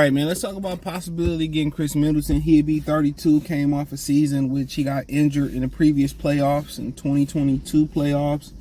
right, man. Let's talk about possibility getting Khris Middleton. He'd be 32, came off a season which he got injured in the previous playoffs, in 2022 playoffs.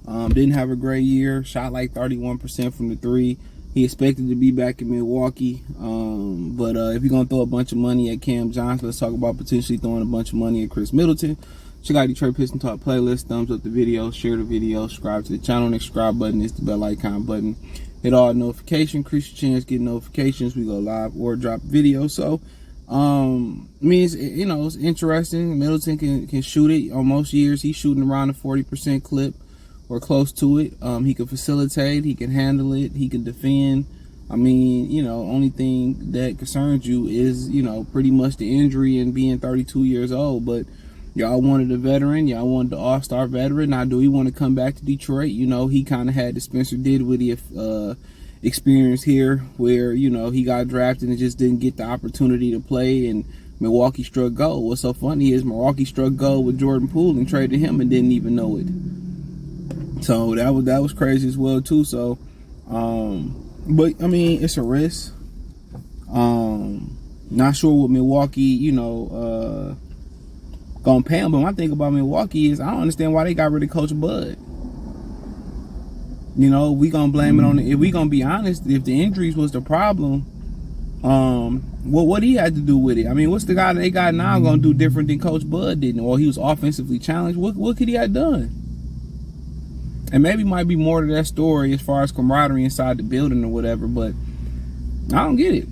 Didn't have a great year. Shot like 31% from the three. He expected to be back in Milwaukee. But if you're going to throw a bunch of money at Cam Johnson, let's talk about potentially throwing a bunch of money at Khris Middleton. Check out Detroit Pistons Talk playlist. Thumbs up the video, share the video, subscribe to the channel. Next subscribe button is the bell icon button. Hit all notifications, increase your chance getting notifications. We go live or drop video. So, it's interesting. Middleton can shoot it. On most years, he's shooting around a 40% clip or close to it. He can facilitate. He can handle it. He can defend. Only thing that concerns you is, pretty much the injury and being 32 years old. But y'all wanted a veteran. Y'all wanted the all-star veteran. Now, do he want to come back to Detroit? He kind of had the Spencer Dinwiddie experience here where, he got drafted and just didn't get the opportunity to play, and Milwaukee struck gold. What's so funny is Milwaukee struck gold with Jordan Poole and traded him and didn't even know it. So that was crazy as well, too. So, it's a risk. Not sure what Milwaukee, gonna pay him. But my thing about Milwaukee is I don't understand why they got rid of Coach Bud. We gonna blame it on if we gonna be honest, if the injuries was the problem, what he had to do with it? What's the guy that they got now gonna do different than Coach Bud did? Or he was offensively challenged. What could he have done? And maybe might be more to that story as far as camaraderie inside the building or whatever, but I don't get it.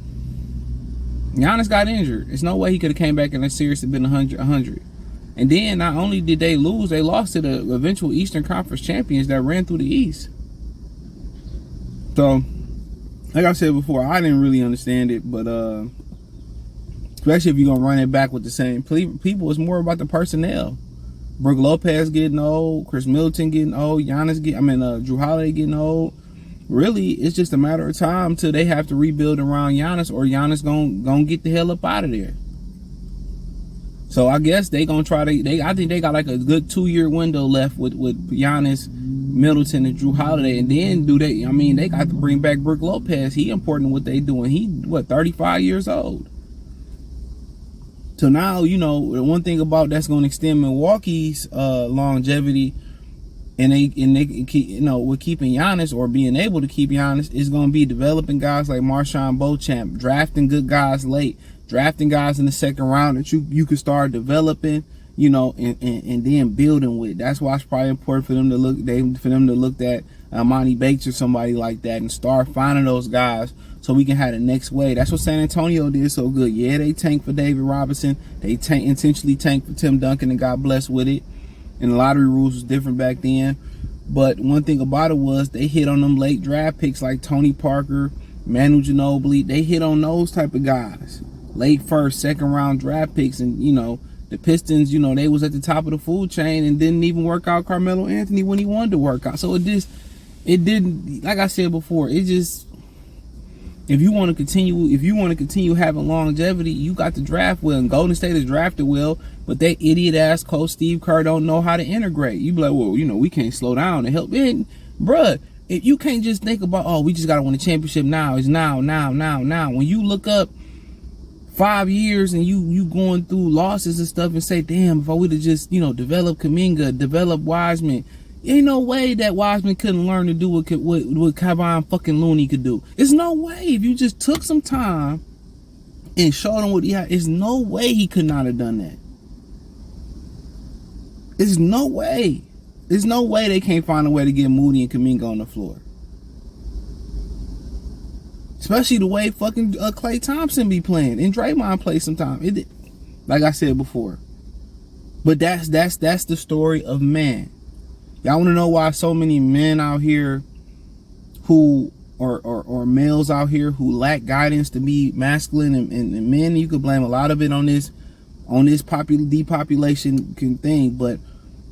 Giannis got injured. There's no way he could have came back in a series and been 100. And then not only did they lose, they lost to the eventual Eastern Conference champions that ran through the East. So, like I said before, I didn't really understand it, but especially if you're going to run it back with the same people, it's more about the personnel. Brook Lopez getting old, Khris Middleton getting old, Jrue Holiday getting old. Really, it's just a matter of time till they have to rebuild around Giannis, or Giannis gonna get the hell up out of there. So I guess they gonna try to. I think they got like a good 2-year window left with Giannis, Middleton, and Jrue Holiday, and then they got to bring back Brook Lopez. He important in what they doing. He 35 years old. So now the one thing about that's gonna extend Milwaukee's longevity, and they keep with keeping Giannis or being able to keep Giannis is gonna be developing guys like Marshawn Beauchamp, drafting good guys late. Drafting guys in the second round that you can start developing, and then building with. That's why it's probably important for them to look at Monty Bates or somebody like that and start finding those guys so we can have the next wave. That's what San Antonio did so good. Yeah, they tanked for David Robinson. They intentionally tanked for Tim Duncan and got blessed with it. And the lottery rules was different back then. But one thing about it was they hit on them late draft picks like Tony Parker, Manu Ginobili. They hit on those type of guys. Late first, second round draft picks, and the Pistons, they was at the top of the food chain and didn't even work out Carmelo Anthony when he wanted to work out. So it didn't, like I said before, if you want to continue having longevity, you got to draft well. And Golden State has drafted well, but that idiot ass coach Steve Kerr don't know how to integrate. You be like, well, we can't slow down and help. And, bruh, if you can't just think about, we just got to win a championship now. It's now. When you look up 5 years and you going through losses and stuff and say, damn, if I would have just, developed Kuminga, developed Wiseman, ain't no way that Wiseman couldn't learn to do what Kevon fucking Looney could do. There's no way. If you just took some time and showed him what he had, there's no way he could not have done that. There's no way. There's no way they can't find a way to get Moody and Kuminga on the floor. Especially the way fucking Klay Thompson be playing and Draymond plays sometimes. Like I said before. But that's the story of man. Y'all want to know why so many men out here who or males out here who lack guidance to be masculine and men? You could blame a lot of it on this depopulation thing. But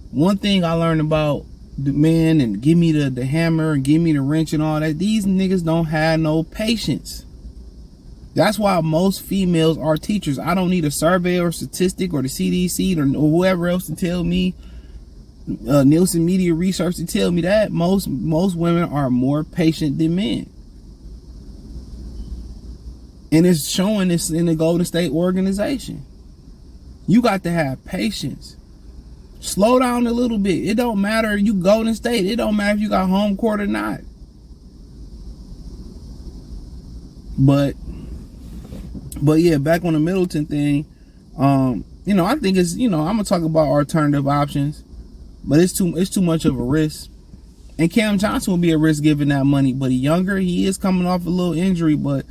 one thing I learned about the men and give me the hammer and give me the wrench and all that, these niggas don't have no patience. That's why most females are teachers. I don't need a survey or statistic or the CDC or whoever else to tell me, Nielsen Media Research to tell me that most women are more patient than men. And it's showing this in the Golden State organization. You got to have patience. Slow down a little bit. It don't matter. You Golden State. It don't matter if you got home court or not. But yeah, back on the Middleton thing, I think it's, I'm gonna talk about alternative options, but it's too much of a risk. And Cam Johnson will be a risk giving that money, but he's younger. He is coming off a little injury, but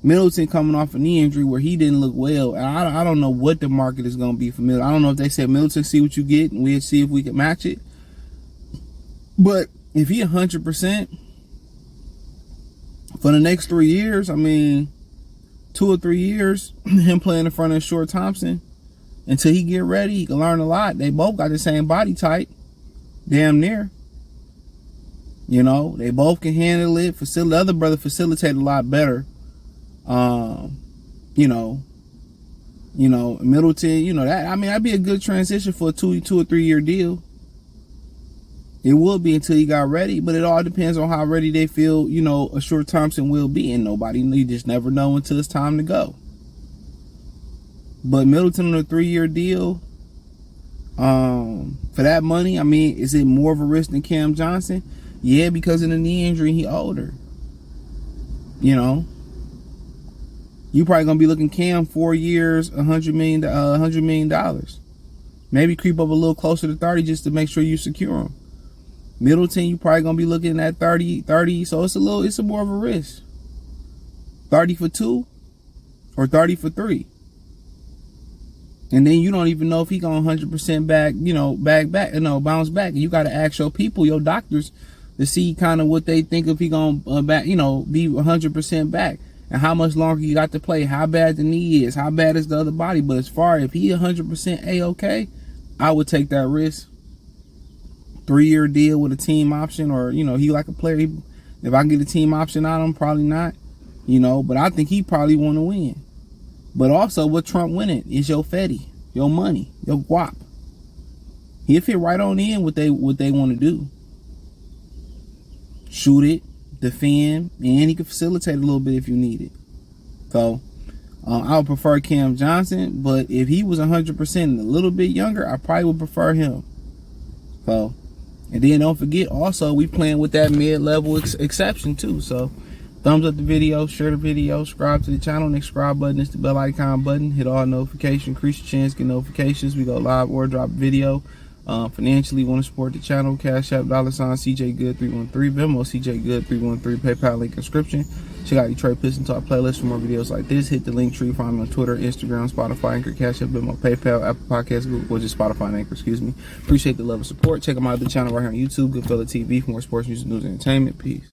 Middleton coming off a knee injury where he didn't look well. And I don't know what the market is going to be for Middleton. I don't know if they said, Middleton, see what you get, and we'll see if we can match it. But if he 100% for the next 3 years, 2 or 3 years, him playing in front of Short Thompson, until he get ready, he can learn a lot. They both got the same body type, damn near. They both can handle it. The other brother facilitated a lot better. Middleton, that'd be a good transition for a 2 or 3 year deal. It would be until he got ready, but it all depends on how ready they feel, a Short Thompson will be, and you just never know until it's time to go. But Middleton on a 3 year deal, for that money, is it more of a risk than Cam Johnson? Yeah, because of the knee injury, he older. You probably gonna be looking Cam 4 years, $100 million. Maybe creep up a little closer to 30 just to make sure you secure him. Middleton, you probably gonna be looking at 30. So it's more of a risk. 30 for 2 or 30 for 3. And then you don't even know if he gonna 100% bounce back. And you got to ask your people, your doctors, to see kind of what they think if he gonna be 100% back, and how much longer you got to play, how bad the knee is, how bad is the other body. But as far as if he 100% A-okay, I would take that risk. 3 year deal with a team option, or he like a player. If I can get a team option on him, probably not. But I think he probably want to win. But also, what Trump winning is your Fetty, your money, your guap. He'll fit right on in what they want to do. Shoot it, defend, and he can facilitate a little bit if you need it. So, I would prefer Cam Johnson, but if he was 100% and a little bit younger, I probably would prefer him. So, and then don't forget, also, we playing with that mid-level exception too. So, thumbs up the video, share the video, subscribe to the channel. Next subscribe button is the bell icon button. Hit all notifications, increase your chance, get notifications. We go live or drop video. Financially, want to support the channel, Cash App, $CJ Good 313, Venmo CJ Good 313, PayPal link description. Check out Detroit Pistons Talk playlist for more videos like this. Hit the link tree, find me on Twitter, Instagram, Spotify, Anchor, Cash App, Venmo, PayPal, Apple Podcasts, Google, or just Spotify and Anchor, Appreciate the love and support. Check out my other channel right here on YouTube, Goodfella TV, for more sports, music, news, and entertainment. Peace.